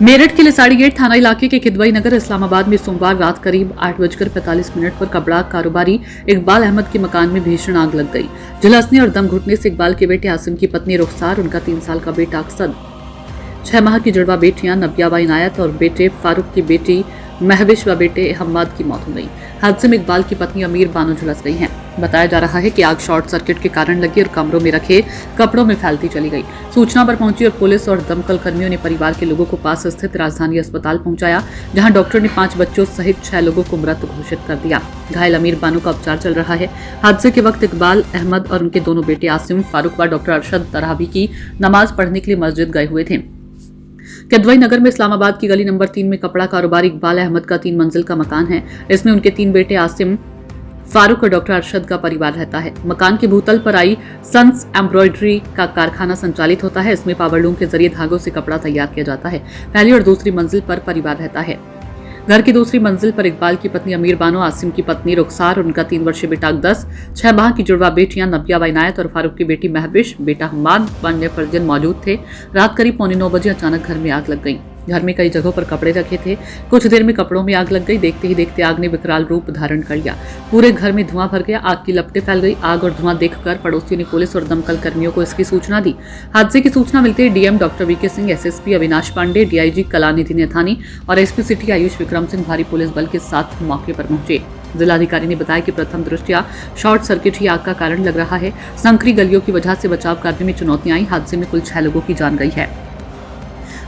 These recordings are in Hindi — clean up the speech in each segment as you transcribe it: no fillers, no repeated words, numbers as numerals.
मेरठ के लिसाड़ी गेट थाना इलाके के किदवई नगर इस्लामाबाद में सोमवार रात करीब 8:45 पर कपड़ा कारोबारी इकबाल अहमद के मकान में भीषण आग लग गई। झुलसने और दम घुटने से इकबाल के बेटे आसिम की पत्नी रुखसार, उनका 3 साल का बेटा अकसद, 6 माह की जुड़वा बेटियां नबिया व इनायत और बेटे फारूक की बेटी महविश व बेटे हम्माद की मौत हो गई। हादसे में इकबाल की पत्नी अमीर बानो झुलस गई हैं। बताया जा रहा है कि आग शॉर्ट सर्किट के कारण लगी और कमरों में रखे कपड़ों में फैलती चली गई। सूचना पर पहुंची और पुलिस और दमकल कर्मियों ने परिवार के लोगों को पास स्थित राजधानी अस्पताल पहुंचाया, जहां डॉक्टर ने 5 बच्चों सहित 6 लोगों को मृत घोषित कर दिया। घायल अमीर बानो का उपचार चल रहा है। हादसे के वक्त इकबाल अहमद और उनके दोनों बेटे आसिम, फारूक व डॉक्टर अरशद तरावी की नमाज पढ़ने के लिए मस्जिद गए हुए थे। किदवई नगर में इस्लामाबाद की गली नंबर 3 में कपड़ा कारोबारी इकबाल अहमद का 3 मंजिल का मकान है। इसमें उनके 3 बेटे आसिम, फारूक और डॉक्टर अरशद का परिवार रहता है। मकान के भूतल पर आई सन्स एम्ब्रॉयडरी का कारखाना संचालित होता है। इसमें पावरलूम के जरिए धागों से कपड़ा तैयार किया जाता है। पहली और दूसरी मंजिल पर परिवार रहता है। घर की दूसरी मंजिल पर इकबाल की पत्नी अमीर बानो, आसिम की पत्नी रुखसार, उनका 3 वर्षीय बेटा अकदस, 6 माह की जुड़वा बेटियां नबिया व इनायत और फारूक की बेटी महविश, बेटा हम्माद व अन्य परिजन मौजूद थे। रात करीब 8:45 बजे अचानक घर में आग लग गई। घर में कई जगहों पर कपड़े रखे थे। कुछ देर में कपड़ों में आग लग गई। देखते ही देखते आग ने विकराल रूप धारण कर लिया। पूरे घर में धुआं भर गया। आग की लपटें फैल गई। आग और धुआं देखकर पड़ोसियों ने पुलिस और दमकल कर्मियों को इसकी सूचना दी। हादसे की सूचना मिलते ही DM doctor VK Singh, SSP Avinash Pandey, DIG Kalanidhi Naithani और एसपी सिटी आयुष विक्रम सिंह भारी पुलिस बल के साथ मौके पर पहुंचे। जिलाधिकारी ने बताया कि प्रथम दृष्टया शॉर्ट सर्किट ही आग का कारण लग रहा है। संकरी गलियों की वजह से बचाव कार्य में चुनौतियां आई। हादसे में कुल 6 लोगों की जान गई है।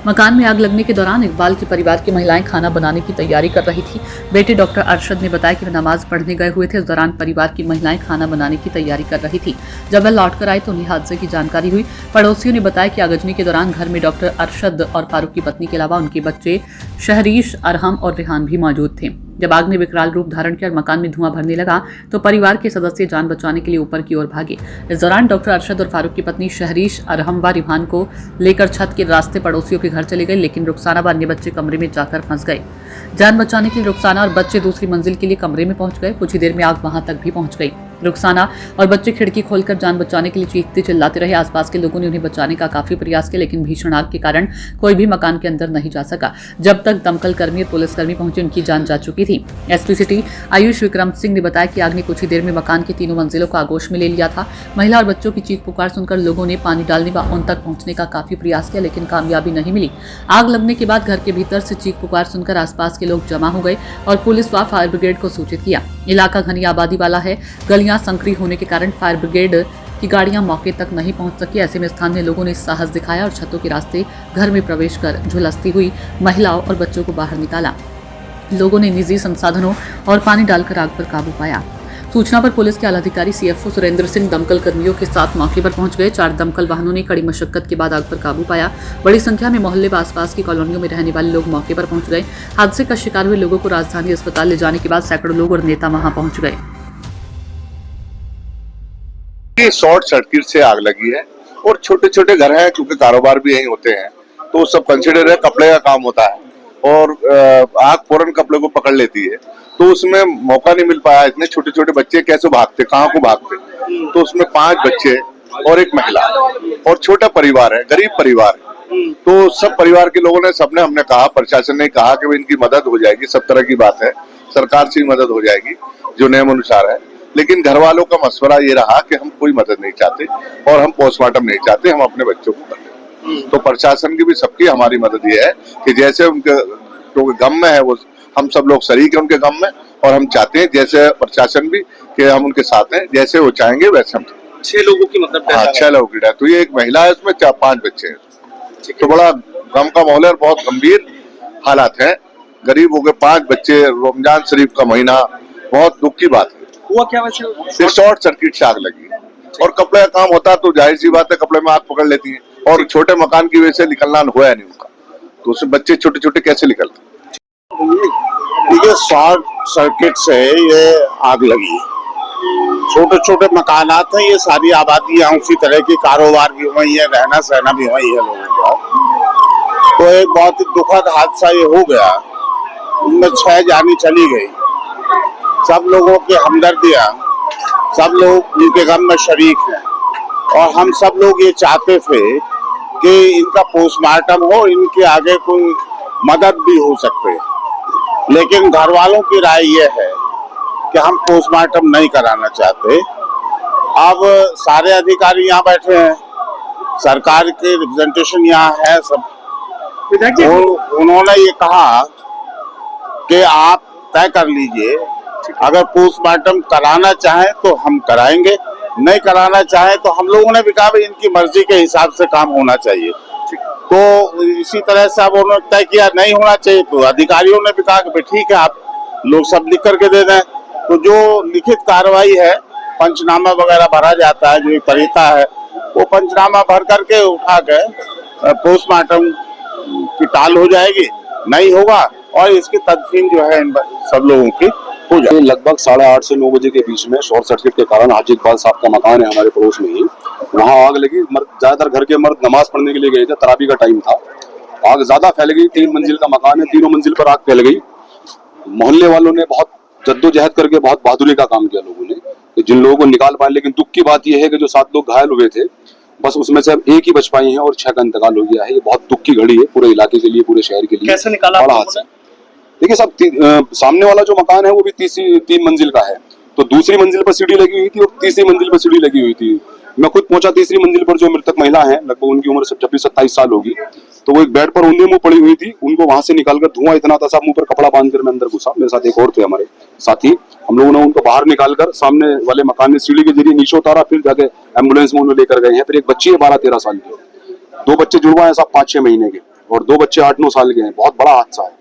मकान में आग लगने के दौरान इकबाल के परिवार की महिलाएं खाना बनाने की तैयारी कर रही थी। बेटे डॉक्टर अरशद ने बताया कि वे नमाज पढ़ने गए हुए थे। इस दौरान परिवार की महिलाएं खाना बनाने की तैयारी कर रही थी। जब वह लौटकर आए तो उन्हें हादसे की जानकारी हुई। पड़ोसियों ने बताया कि आगजनी के दौरान घर में डॉक्टर अरशद और फारूक की पत्नी के अलावा उनके बच्चे शहरीश, अरहम और रेहान भी मौजूद थे। जब आग ने विकराल रूप धारण किया और मकान में धुआं भरने लगा तो परिवार के सदस्य जान बचाने के लिए ऊपर की ओर भागे। इस दौरान डॉक्टर अरशद और फारूक की पत्नी शहरीश, अरहम व रिहान को लेकर छत के रास्ते पड़ोसियों के घर चले गए, लेकिन रुखसाना व अन्य बच्चे कमरे में जाकर फंस गए। जान बचाने के लिए रुखसाना और बच्चे दूसरी मंजिल के लिए कमरे में पहुंच गए। कुछ ही देर में आग वहां तक भी पहुंच गई। रुखसाना और बच्चे खिड़की खोलकर जान बचाने के लिए चीखते चिल्लाते रहे। आसपास के लोगों ने उन्हें बचाने का काफी प्रयास किया, लेकिन भीषण आग के कारण कोई भी मकान के अंदर नहीं जा सका। जब तक दमकल कर्मी और पुलिसकर्मी पहुंचे उनकी जान जा चुकी थी। एसपी सिटी आयुष विक्रम सिंह ने बताया कि आग ने कुछ ही देर में मकान की 3 मंजिलों को आगोश में ले लिया था। महिला और बच्चों की चीख पुकार सुनकर लोगों ने पानी डालने व उन तक पहुंचने का काफी प्रयास किया, लेकिन कामयाबी नहीं मिली। आग लगने के बाद घर के भीतर से चीख पुकार सुनकर आसपास के लोग जमा हो गए और पुलिस व फायर ब्रिगेड को सूचित किया। इलाका घनी आबादी वाला है। गलियां संकरी होने के कारण फायर ब्रिगेड की गाड़ियां मौके तक नहीं पहुंच सकी। ऐसे में स्थानीय लोगों ने साहस दिखाया और छतों के रास्ते घर में प्रवेश कर झुलसती हुई महिलाओं और बच्चों को बाहर निकाला। लोगों ने निजी संसाधनों और पानी डालकर आग पर काबू पाया। सूचना पर पुलिस के आलाधिकारी सीएफओ सुरेंद्र सिंह दमकल कर्मियों के साथ मौके पर पहुंच गए। 4 दमकल वाहनों ने कड़ी मशक्कत के बाद आग पर काबू पाया। बड़ी संख्या में मोहल्ले व आसपास की कॉलोनियों में रहने वाले लोग मौके पर पहुंच गए। हादसे का शिकार हुए लोगों को राजधानी अस्पताल ले जाने के बाद सैकड़ों लोग और नेता वहां पहुंच गए। शॉर्ट सर्किट से आग लगी है और छोटे छोटे घर हैं, क्योंकि कारोबार भी यही होते हैं, तो सब कंसिडर है। कपड़े का काम होता है और आग फौरन कपड़े को पकड़ लेती है, तो उसमें मौका नहीं मिल पाया। इतने छोटे छोटे बच्चे कैसे भागते, कहाँ को भागते, तो उसमें 5 बच्चे और एक महिला और छोटा परिवार है, गरीब परिवार है। तो सब परिवार के लोगों ने, सबने, हमने कहा, प्रशासन ने कहा कि इनकी मदद हो जाएगी, सब तरह की बात है, सरकार से मदद हो जाएगी जो नियम अनुसार है। लेकिन घर वालों का मशवरा ये रहा कि हम कोई मदद नहीं चाहते और हम पोस्टमार्टम नहीं चाहते, हम अपने बच्चों को करते। तो प्रशासन की भी, सबकी हमारी मदद ये है कि जैसे उनके जो गम में है, वो हम सब लोग शरीक हैं उनके गम में, और हम चाहते हैं जैसे प्रशासन भी कि हम उनके साथ हैं, जैसे वो चाहेंगे वैसे हम। 6 लोगों की मतलब 6 लोगों की डेथ हुई है। एक महिला है, उसमें 5 बच्चे हैं। तो बड़ा गम का माहौल है और बहुत गंभीर हालात है। गरीबों के 5 बच्चे, रमजान शरीफ का महीना, बहुत दुख की बात है। हुआ क्या वैसे? शॉर्ट सर्किट से आग लगी है और कपड़े का काम होता तो जाहिर सी बात है कपड़े में आग पकड़ लेती है, और छोटे मकान की वजह से निकलना हुआ नहीं उनका, तो उसमें बच्चे छोटे छोटे कैसे निकलते। ये शॉर्ट सर्किट से ये आग लगी। छोटे छोटे मकानात हैं, ये सारी आबादियां उसी तरह की, कारोबार भी वही है, रहना सहना भी वही है लोगों का। तो एक बहुत ही दुखद हादसा ये हो गया, इनमें 6 जानी चली गई। सब लोगों की हमदर्दियां, सब लोग इनके गम में शरीक हैं और हम सब लोग ये चाहते थे कि इनका पोस्टमार्टम हो, इनके आगे कोई मदद भी हो सकते हैं। लेकिन घर वालों की राय ये है कि हम पोस्टमार्टम नहीं कराना चाहते। अब सारे अधिकारी यहाँ बैठे हैं, सरकार के रिप्रेजेंटेशन यहाँ है सब। विधायक जी उन्होंने ये कहा कि आप तय कर लीजिए, अगर पोस्टमार्टम कराना चाहें तो हम कराएंगे, नहीं कराना चाहें तो हम लोगों ने भी कहा भाई इनकी मर्जी के हिसाब से काम होना चाहिए। तो इसी तरह से अब उन्होंने तय किया नहीं होना चाहिए, तो अधिकारियों ने भी कहा कि भाई ठीक है, आप लोग सब लिख करके दे दें। तो जो लिखित कार्रवाई है, पंचनामा वगैरह भरा जाता है, जो एक तरीका है, वो पंचनामा भर करके उठा के पोस्टमार्टम की टाल हो जाएगी, नहीं होगा, और इसकी तदफीन जो है इन सब लोगों की हो जाएगी। लगभग 8:30 से 9 बजे के बीच में शॉर्ट सर्किट के कारण हाजी इकबाल साहब का मकान है हमारे पड़ोस में ही, वहाँ आग लगी। ज्यादातर घर के मर्द नमाज पढ़ने के लिए गए थे, तरावी का टाइम था। आग ज्यादा फैल गई, 3 मंजिल का मकान है, तीनों मंजिल पर आग फैल गई। मोहल्ले वालों ने बहुत जद्दोजहद करके बहुत बहादुरी का काम किया लोगों ने, कि जिन लोगों को निकाल पाए। लेकिन दुख की बात यह है कि जो 7 लोग घायल हुए थे, बस उसमें से अब 1 ही बच पाए हैं और 6 का इंतकाल हो गया है। ये बहुत दुख की घड़ी है पूरे इलाके के लिए, पूरे शहर के लिए। कैसे निकाला बड़ा हादसा। देखिए साहब, सामने वाला जो मकान है वो भी 3 मंजिल का है, तो दूसरी मंजिल पर सीढ़ी लगी हुई थी और तीसरी मंजिल पर सीढ़ी लगी हुई थी। मैं खुद पहुंचा तीसरी मंजिल पर। जो मृतक महिला है, लगभग उनकी उम्र 26-27 साल होगी, तो वो एक बेड पर ऊंधे मुंह पड़ी हुई थी। उनको वहां से निकालकर, धुआं इतना था, सब मुंह पर कपड़ा बांधकर मैं अंदर घुसा। मेरे साथ एक और थे हमारे साथी, हम लोगों ने उनको बाहर निकालकर सामने वाले मकान में सीढ़ी के जरिए नीचे उतारा, फिर जाके एम्बुलेंस में उन्हें लेकर गए हैं। फिर एक बच्ची है 12-13 साल की, 2 बच्चे जुड़वा है साहब 5-6 महीने के, और 2 बच्चे 8-9 साल के हैं। बहुत बड़ा हादसा है।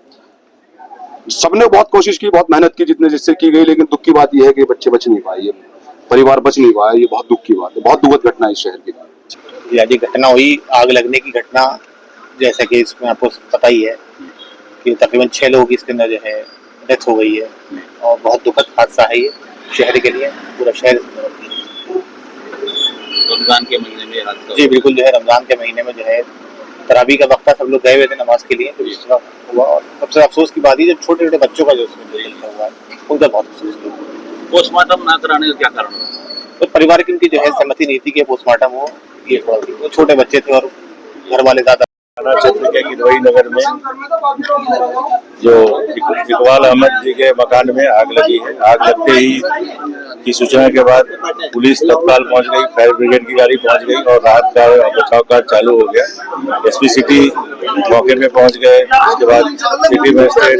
सबने बहुत कोशिश की, बहुत मेहनत की जितने जिससे की गई, लेकिन दुख की बात यह है कि बच्चे बच नहीं पाए, ये परिवार बच नहीं पाया। ये बहुत दुख की बात है, बहुत दुखद घटना है इस शहर की। यदि घटना हुई, आग लगने की घटना, जैसा कि इसमें आपको पता ही है कि तकरीबन 6 लोगों की इसके अंदर जो है डेथ हो गई है, और बहुत दुखद हादसा है ये शहर के लिए, पूरा शहर। रमजान के महीने में हादसा जी बिल्कुल, जो है रमजान के महीने में जो है तरावी का वक्त था, सब लोग गए हुए थे नमाज के लिए, तो इस तरह हुआ। और सबसे अफसोस की बात है, जब छोटे छोटे बच्चों का जो उसमें हुआ है, उनका बहुत अफसोस हुआ। पोस्टमार्टम ना कराने का क्या कारण है? तो परिवार की उनकी जो है सहमति नहीं थी कि पोस्टमार्टम हो। ये वो छोटे बच्चे थे और घर वाले ज्यादा। क्षेत्र के गिदवई नगर में जो इकबाल अहमद जी के मकान में आग लगी है। आग लगते ही की सूचना के बाद पुलिस तत्काल पहुंच गई, फायर ब्रिगेड की गाड़ी पहुंच गई और राहत का बचाव कार्य चालू हो गया। एसपी सिटी मौके पे पहुंच गए, उसके बाद सिटी मजिस्ट्रेट,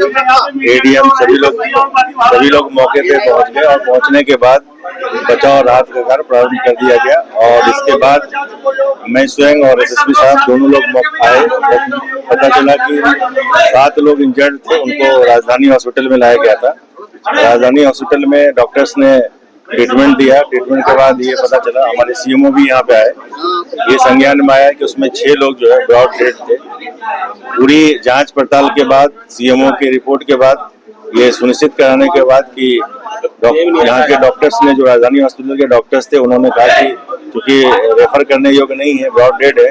एडीएम, सभी लोग मौके पे पहुंच गए, और पहुंचने के बाद बचाव राहत का कार्य प्रारंभ कर दिया गया। और इसके बाद मैं स्वयं और एसएसपी साहब दोनों लोग आए, पता चला कि 7 लोग इंजर्ड थे, उनको राजधानी हॉस्पिटल में लाया गया था। राजधानी हॉस्पिटल में डॉक्टर्स ने ट्रीटमेंट दिया। ट्रीटमेंट के बाद ये पता चला, हमारे सीएमओ भी यहाँ पे आए, ये संज्ञान में आया कि उसमें 6 लोग जो है ब्रॉड डेड थे। पूरी जांच पड़ताल के बाद, सीएमओ की रिपोर्ट के बाद, ये सुनिश्चित कराने के बाद कि यहाँ के डॉक्टर्स ने, जो राजधानी हॉस्पिटल के डॉक्टर्स थे, उन्होंने कहा कि क्योंकि रेफर करने योग्य नहीं है, ब्रॉड डेड है,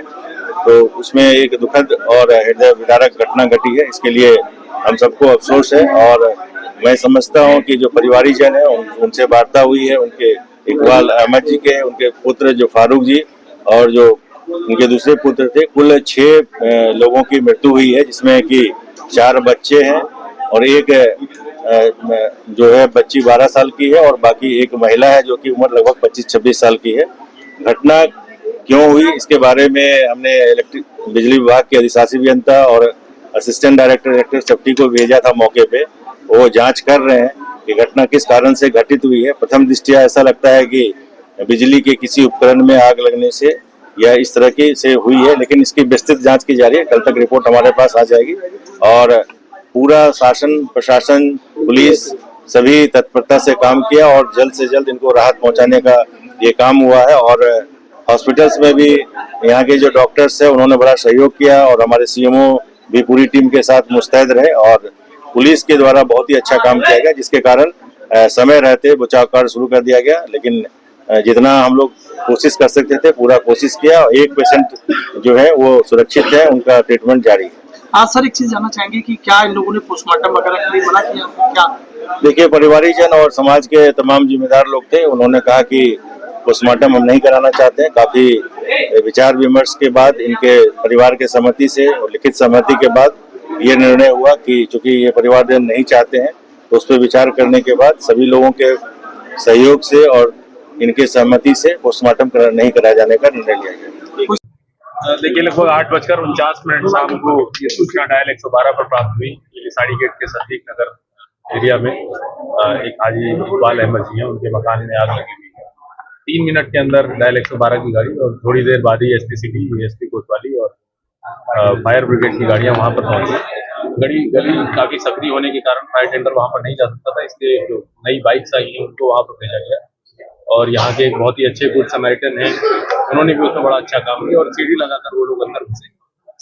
तो उसमें एक दुखद और हृदय विदारक घटना घटी है। इसके लिए हम सबको अफसोस है, और मैं समझता हूं कि जो परिवारीजन है उनसे वार्ता हुई है, उनके इकबाल अहमद जी के, उनके पुत्र जो फारूक जी और जो उनके दूसरे पुत्र थे, कुल 6 लोगों की मृत्यु हुई है, जिसमें कि 4 बच्चे हैं और एक जो है बच्ची 12 साल की है, और बाकी एक महिला है जो कि उम्र लगभग 25-26 साल की है। घटना क्यों हुई इसके बारे में हमने बिजली विभाग के अधिशासी अभियंता और असिस्टेंट डायरेक्टर इलेक्ट्रिक सेफ्टी को भेजा था मौके पे। वो जांच कर रहे हैं कि घटना किस कारण से घटित हुई है। प्रथम दृष्टया ऐसा लगता है कि बिजली के किसी उपकरण में आग लगने से या इस तरह की से हुई है, लेकिन इसकी विस्तृत जांच की जा रही है। कल तक रिपोर्ट हमारे पास आ जाएगी, और पूरा शासन, प्रशासन, पुलिस सभी तत्परता से काम किया और जल्द से जल्द इनको राहत पहुंचाने का ये काम हुआ है। और हॉस्पिटल्स में भी यहाँ के जो डॉक्टर्स है उन्होंने बड़ा सहयोग किया, और हमारे सीएमओ भी पूरी टीम के साथ मुस्तैद रहे, और पुलिस के द्वारा बहुत ही अच्छा काम किया गया, जिसके कारण समय रहते बचाव कार्य शुरू कर दिया गया। लेकिन जितना हम लोग कोशिश कर सकते थे पूरा कोशिश किया। एक पेशेंट जो है वो सुरक्षित है, उनका ट्रीटमेंट जारी है। हाँ सर, एक चीज जानना चाहेंगे कि क्या इन लोगों ने पोस्टमार्टम वगैरह के लिए मना किया क्या? देखिए, परिवारीजन और समाज के तमाम जिम्मेदार लोग थे, उन्होंने कहा कि पोस्टमार्टम हम नहीं कराना चाहते हैं। काफी विचार विमर्श के बाद, इनके परिवार के सहमति से और लिखित सहमति के बाद ये निर्णय हुआ कि चूंकि ये परिवारजन नहीं चाहते हैं तो उस पर विचार करने के बाद सभी लोगों के सहयोग से और इनके सहमति से पोस्टमार्टम नहीं कराया जाने का निर्णय लिया गया। देखिए, लगभग 8:49 शाम को ये सूचना डायल 112 पर प्राप्त हुई। लिसाड़ी गेट के सदीक नगर एरिया में एक हाजी इकबाल अहमद जी हैं, उनके मकान में आग लगी हुई है। 3 मिनट के अंदर डायल 112 की गाड़ी और थोड़ी देर बाद ही एसपी सिटी, एसपी कोतवाली और फायर ब्रिगेड की गाड़ियां वहां पर पहुंची। गली काफी सक्रिय होने के कारण फायर टेंडर वहां पर नहीं जा सकता था, इसलिए जो नई बाइक्स आई हैं उनको वहां पर भेजा गया और यहाँ के एक बहुत ही अच्छे गुड समैरिटन हैं, उन्होंने भी उसमें बड़ा अच्छा काम किया और सीढ़ी लगाकर वो लोग अंदर घुसे।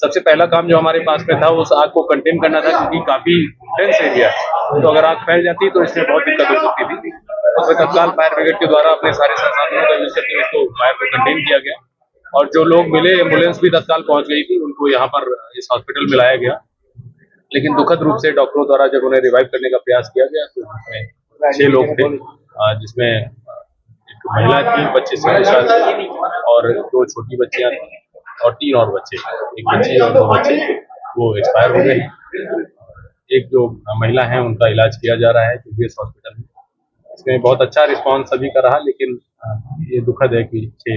सबसे पहला काम जो हमारे पास में था उस आग को कंटेन करना था, क्योंकि काफी डेंस एरिया है, तो अगर आग फैल जाती तो इसमें बहुत दिक्कत हो सकती थी। उसमें तत्काल फायर ब्रिगेड के द्वारा अपने सारे संसाधनों का यूज करके उसको फायर को कंटेन किया गया और जो लोग मिले, एम्बुलेंस भी तत्काल पहुंच गई थी, उनको यहाँ पर इस हॉस्पिटल में लाया गया। लेकिन दुखद रूप से डॉक्टरों द्वारा जब उन्हें रिवाइव करने का प्रयास किया गया तो उसमें 6 लोग थे, जिसमें एक महिला थी 25 साल की और 2 छोटी बच्चियां थी और 3 और बच्चे, एक बच्ची और 2 बच्चे, वो एक्सपायर हो गए। एक जो महिला है उनका इलाज किया जा रहा है पीवीएस हॉस्पिटल में। इसमें बहुत अच्छा रिस्पांस सभी का रहा, लेकिन ये दुखद है कि 6